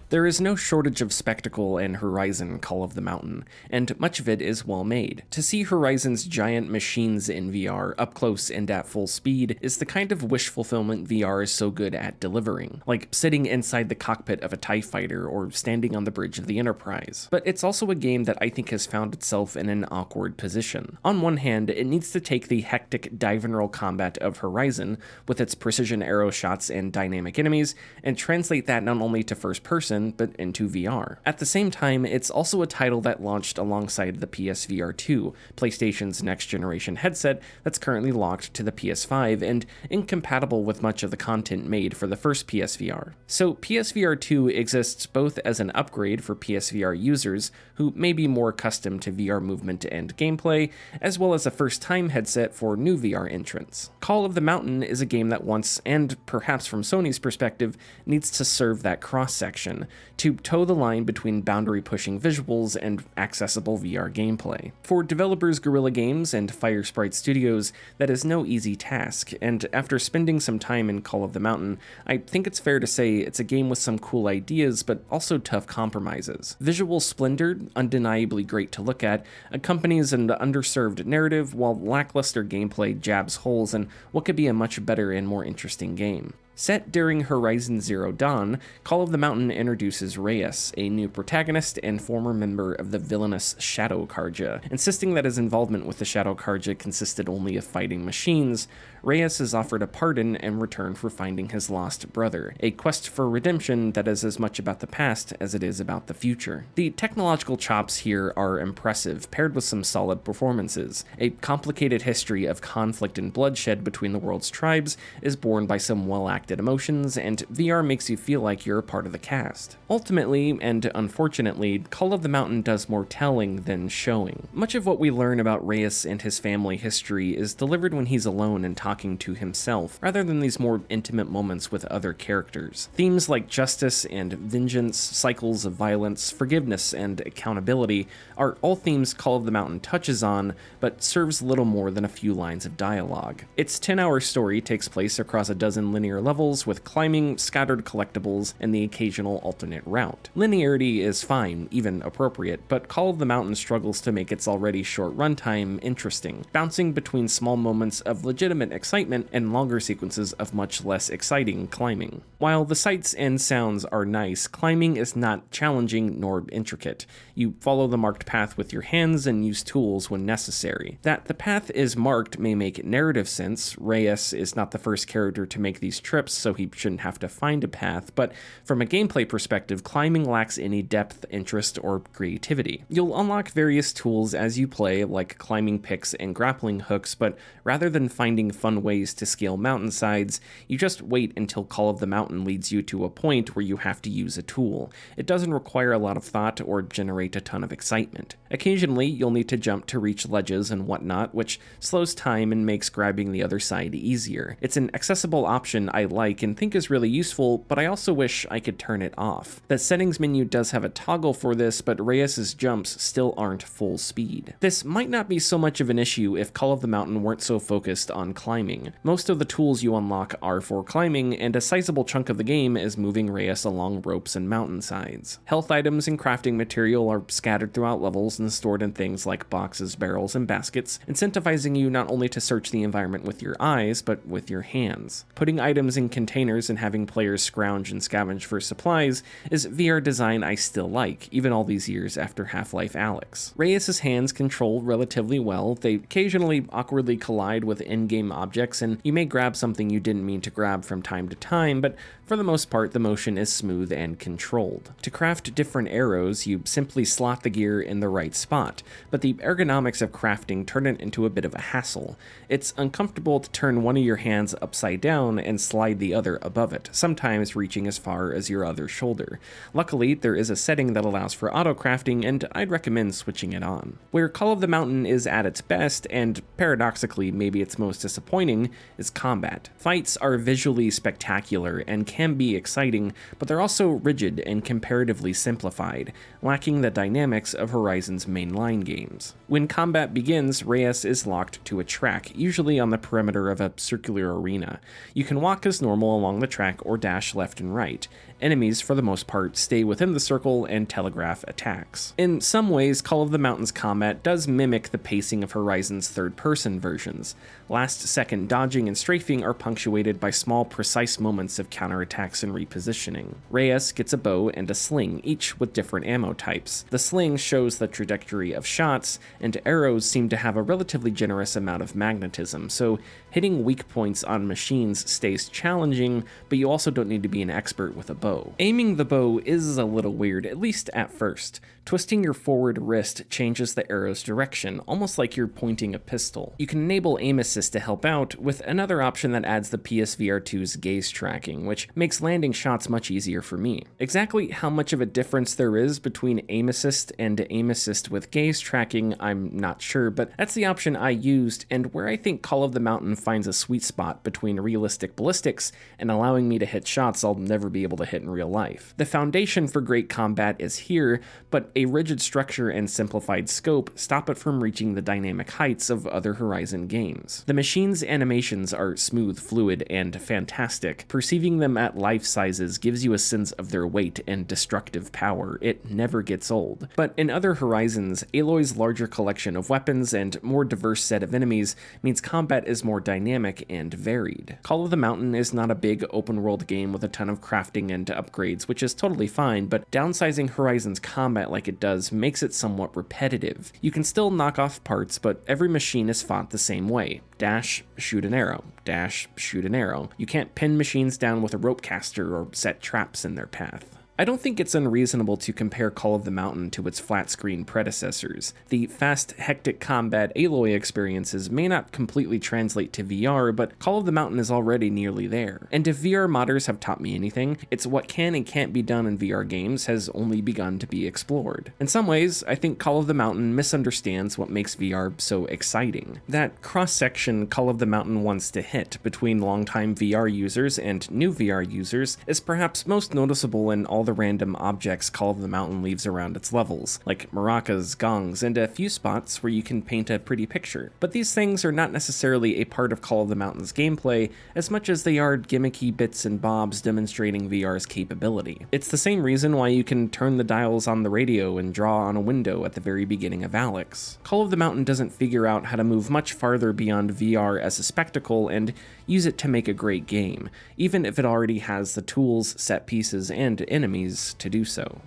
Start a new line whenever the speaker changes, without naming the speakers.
There is no shortage of spectacle in Horizon Call of the Mountain, and much of it is well made. To see Horizon's giant machines in VR up close and at full speed is the kind of wish fulfillment VR is so good at delivering, like sitting inside the cockpit of a TIE fighter or standing on the bridge of the Enterprise. But it's also a game that I think has found itself in an awkward position. On one hand, it needs to take the hectic dive and roll combat of Horizon, with its precision arrow shots and dynamic enemies, and translate that not only to first person, but into VR. At the same time, it's also a title that launched alongside the PSVR 2, PlayStation's next generation headset that's currently locked to the PS5 and incompatible with much of the content made for the first PSVR. So PSVR 2 exists both as an upgrade for PSVR users who may be more accustomed to VR movement and gameplay, as well as a first-time headset for new VR entrants. Call of the Mountain is a game that wants, and perhaps from Sony's perspective, needs to serve that cross-section, to toe the line between boundary-pushing visuals and accessible VR gameplay. For developers Guerrilla Games and Firesprite Studios, that is no easy task, and after spending some time in Call of the Mountain, I think it's fair to say it's a game with some cool ideas, but also tough compromises. Visual splendor, undeniably great to look at, accompanies an underserved narrative, while lackluster gameplay jabs holes in what could be a much better and more interesting game. Set during Horizon Zero Dawn, Call of the Mountain introduces Reyes, a new protagonist and former member of the villainous Shadow Carja. Insisting that his involvement with the Shadow Carja consisted only of fighting machines, Reyes is offered a pardon in return for finding his lost brother, a quest for redemption that is as much about the past as it is about the future. The technological chops here are impressive, paired with some solid performances. A complicated history of conflict and bloodshed between the world's tribes is borne by some well-acted emotions, and VR makes you feel like you're a part of the cast. Ultimately, and unfortunately, Call of the Mountain does more telling than showing. Much of what we learn about Reyes and his family history is delivered when he's alone and talking to himself, rather than these more intimate moments with other characters. Themes like justice and vengeance, cycles of violence, forgiveness, and accountability are all themes Call of the Mountain touches on, but serves little more than a few lines of dialogue. Its 10-hour story takes place across a dozen linear levels, with climbing, scattered collectibles, and the occasional alternate route. Linearity is fine, even appropriate, but Call of the Mountain struggles to make its already short runtime interesting, bouncing between small moments of legitimate excitement and longer sequences of much less exciting climbing. While the sights and sounds are nice, climbing is not challenging nor intricate. You follow the marked path with your hands and use tools when necessary. That the path is marked may make narrative sense. Reyes is not the first character to make these trips, so he shouldn't have to find a path, but from a gameplay perspective, climbing lacks any depth, interest, or creativity. You'll unlock various tools as you play, like climbing picks and grappling hooks, but rather than finding fun ways to scale mountainsides, you just wait until Call of the Mountain leads you to a point where you have to use a tool. It doesn't require a lot of thought or generate a ton of excitement. Occasionally, you'll need to jump to reach ledges and whatnot, which slows time and makes grabbing the other side easier. It's an accessible option I like and think is really useful, but I also wish I could turn it off. The settings menu does have a toggle for this, but Reyes' jumps still aren't full speed. This might not be so much of an issue if Call of the Mountain weren't so focused on climbing. Most of the tools you unlock are for climbing, and a sizable chunk of the game is moving Reyes along ropes and mountainsides. Health items and crafting material are scattered throughout levels and stored in things like boxes, barrels, and baskets, incentivizing you not only to search the environment with your eyes, but with your hands. Putting items in containers and having players scrounge and scavenge for supplies is VR design I still like, even all these years after Half-Life Alyx. Reyes' hands control relatively well. They occasionally awkwardly collide with in-game objects, and you may grab something you didn't mean to grab from time to time, but for the most part, the motion is smooth and controlled. To craft different arrows, you simply slot the gear in the right spot, but the ergonomics of crafting turn it into a bit of a hassle. It's uncomfortable to turn one of your hands upside down and slide the other above it, sometimes reaching as far as your other shoulder. Luckily, there is a setting that allows for auto-crafting, and I'd recommend switching it on. Where Call of the Mountain is at its best, and paradoxically maybe its most disappointing, is combat. Fights are visually spectacular and can be exciting, but they're also rigid and comparatively simplified, lacking the dynamics of Horizon's mainline games. When combat begins, Reyes is locked to a track, usually on the perimeter of a circular arena. You can walk as normal along the track or dash left and right. Enemies, for the most part, stay within the circle and telegraph attacks. In some ways, Call of the Mountain's combat does mimic the pacing of Horizon's third-person versions. Last-second dodging and strafing are punctuated by small, precise moments of counterattacks and repositioning. Reyes gets a bow and a sling, each with different ammo types. The sling shows the trajectory of shots, and arrows seem to have a relatively generous amount of magnetism, so hitting weak points on machines stays challenging, but you also don't need to be an expert with a bow. Aiming the bow is a little weird, at least at first. Twisting your forward wrist changes the arrow's direction, almost like you're pointing a pistol. You can enable aim assist to help out, with another option that adds the PSVR 2's gaze tracking, which makes landing shots much easier for me. Exactly how much of a difference there is between aim assist and aim assist with gaze tracking, I'm not sure, but that's the option I used, and where I think Call of the Mountain finds a sweet spot between realistic ballistics and allowing me to hit shots I'll never be able to hit in real life. The foundation for great combat is here, but a rigid structure and simplified scope stop it from reaching the dynamic heights of other Horizon games. The machine's animations are smooth, fluid, and fantastic. Perceiving them at life sizes gives you a sense of their weight and destructive power. It never gets old. But in other Horizons, Aloy's larger collection of weapons and more diverse set of enemies means combat is more dynamic and varied. Call of the Mountain is not a big open-world game with a ton of crafting and upgrades, which is totally fine, but downsizing Horizon's combat like it does makes it somewhat repetitive. You can still knock off parts, but every machine is fought the same way. Dash, shoot an arrow. Dash, shoot an arrow. You can't pin machines down with a rope caster or set traps in their path. I don't think it's unreasonable to compare Call of the Mountain to its flat-screen predecessors. The fast, hectic combat Aloy experiences may not completely translate to VR, but Call of the Mountain is already nearly there. And if VR modders have taught me anything, it's what can and can't be done in VR games has only begun to be explored. In some ways, I think Call of the Mountain misunderstands what makes VR so exciting. That cross-section Call of the Mountain wants to hit between longtime VR users and new VR users is perhaps most noticeable in all the random objects Call of the Mountain leaves around its levels, like maracas, gongs, and a few spots where you can paint a pretty picture. But these things are not necessarily a part of Call of the Mountain's gameplay as much as they are gimmicky bits and bobs demonstrating VR's capability. It's the same reason why you can turn the dials on the radio and draw on a window at the very beginning of Alex. Call of the Mountain doesn't figure out how to move much farther beyond VR as a spectacle and use it to make a great game, even if it already has the tools, set pieces, and enemies to do so.